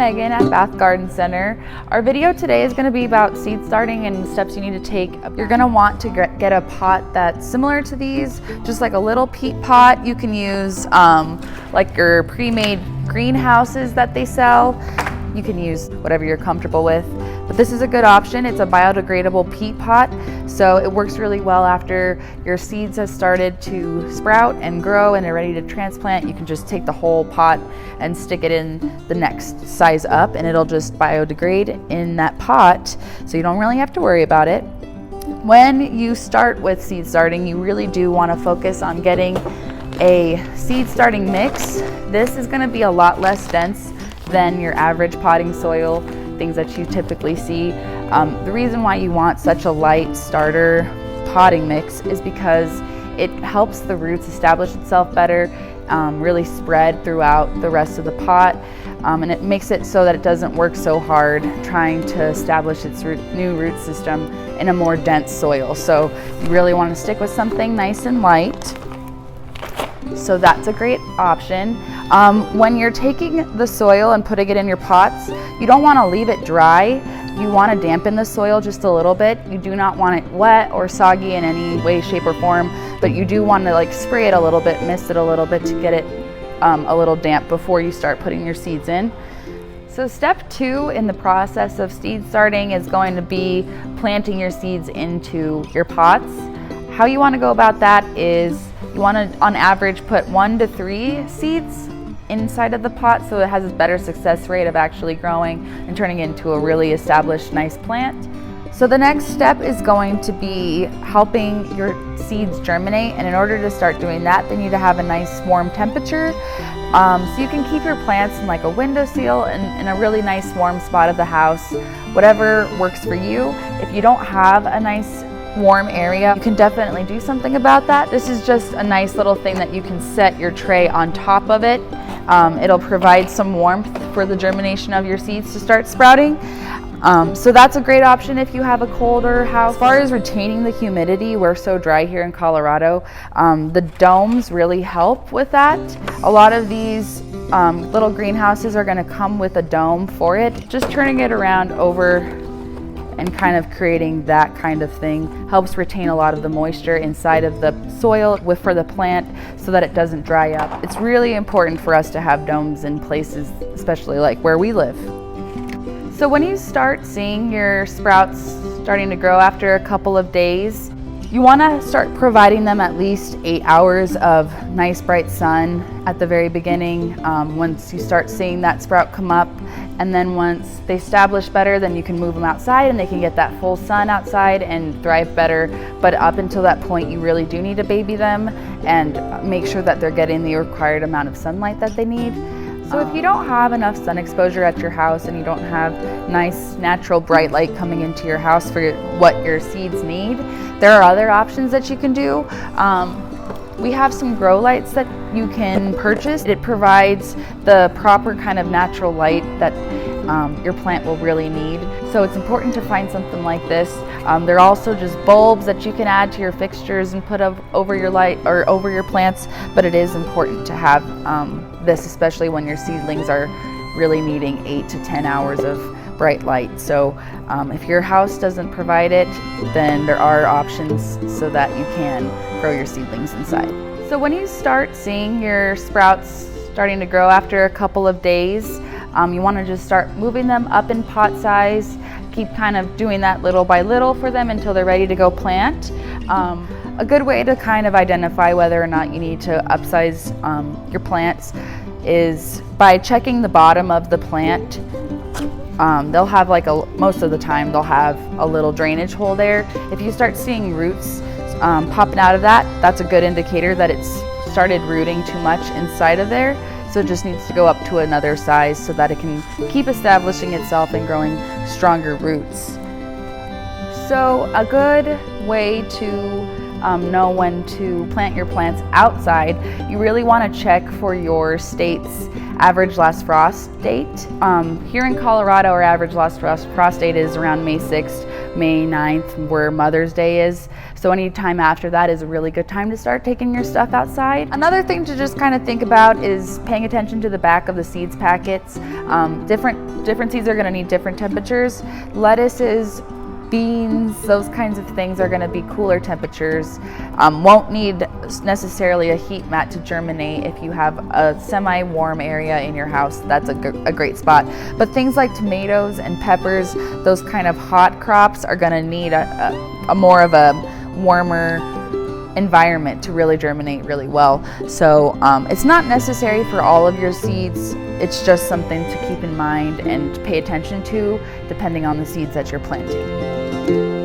Megan at Bath Garden Center. Our video today is going to be about seed starting and the steps you need to take. You're going to want to get a pot that's similar to these, just like a little peat pot. You can use like your pre-made greenhouses that they sell. You can use whatever you're comfortable with, but this is a good option. It's a biodegradable peat pot, so it works really well after your seeds have started to sprout and grow and they're ready to transplant. You can just take the whole pot and stick it in the next size up, and it'll just biodegrade in that pot, so you don't really have to worry about it. When you start with seed starting, you really do want to focus on getting a seed starting mix. This is going to be a lot less dense than your average potting soil, things that you typically see. The reason why you want such a light starter potting mix is because it helps the roots establish itself better, really spread throughout the rest of the pot, and it makes it so that it doesn't work so hard trying to establish its new root system in a more dense soil. So you really want to stick with something nice and light. So that's a great option. When you're taking the soil and putting it in your pots, you don't want to leave it dry. You want to dampen the soil just a little bit. You do not want it wet or soggy in any way, shape, or form, but you do want to like spray it a little bit, mist it a little bit to get it a little damp before you start putting your seeds in. So step 2 in the process of seed starting is going to be planting your seeds into your pots. How you want to go about that is you want to, on average, put 1 to 3 seeds inside of the pot so it has a better success rate of actually growing and turning into a really established, nice plant. So the next step is going to be helping your seeds germinate, and in order to start doing that, they need to have a nice warm temperature. So you can keep your plants in like a windowsill and in a really nice warm spot of the house, whatever works for you. If you don't have a nice warm area, you can definitely do something about that. This is just a nice little thing that you can set your tray on top of it. It'll provide some warmth for the germination of your seeds to start sprouting. So that's a great option if you have a colder house. As far as retaining the humidity, we're so dry here in Colorado. The domes really help with that. A lot of these little greenhouses are going to come with a dome for it. Just turning it around over and kind of creating that kind of thing helps retain a lot of the moisture inside of the soil for the plant so that it doesn't dry up. It's really important for us to have domes in places, especially like where we live. So when you start seeing your sprouts starting to grow after a couple of days, you want to start providing them at least 8 hours of nice bright sun at the very beginning. Once you start seeing that sprout come up, and then once they establish better, then you can move them outside and they can get that full sun outside and thrive better. But up until that point, you really do need to baby them and make sure that they're getting the required amount of sunlight that they need. So if you don't have enough sun exposure at your house and you don't have nice natural bright light coming into your house for what your seeds need, there are other options that you can do. We have some grow lights that you can purchase. It provides the proper kind of natural light that your plant will really need. So it's important to find something like this. There are also just bulbs that you can add to your fixtures and put over your light or over your plants, but it is important to have this, especially when your seedlings are really needing 8 to 10 hours of bright light. So if your house doesn't provide it, then there are options so that you can grow your seedlings inside. So when you start seeing your sprouts starting to grow after a couple of days, you want to just start moving them up in pot size. Keep kind of doing that little by little for them until they're ready to go plant. A good way to kind of identify whether or not you need to upsize your plants is by checking the bottom of the plant. They'll have most of the time they'll have a little drainage hole there. If you start seeing roots popping out of that, that's a good indicator that it's started rooting too much inside of there. So it just needs to go up to another size so that it can keep establishing itself and growing stronger roots. So a good way to know when to plant your plants outside, you really want to check for your state's average last frost date. Here in Colorado, our average last frost date is around May 6th, May 9th, where Mother's Day is. So any time after that is a really good time to start taking your stuff outside. Another thing to just kind of think about is paying attention to the back of the seeds packets. Different seeds are going to need different temperatures. Lettuces, beans, those kinds of things are going to be cooler temperatures. Won't need necessarily a heat mat to germinate. If you have a semi-warm area in your house, that's a great spot. But things like tomatoes and peppers, those kind of hot crops, are going to need a more of a warmer environment to really germinate really well. So it's not necessary for all of your seeds. It's just something to keep in mind and pay attention to depending on the seeds that you're planting.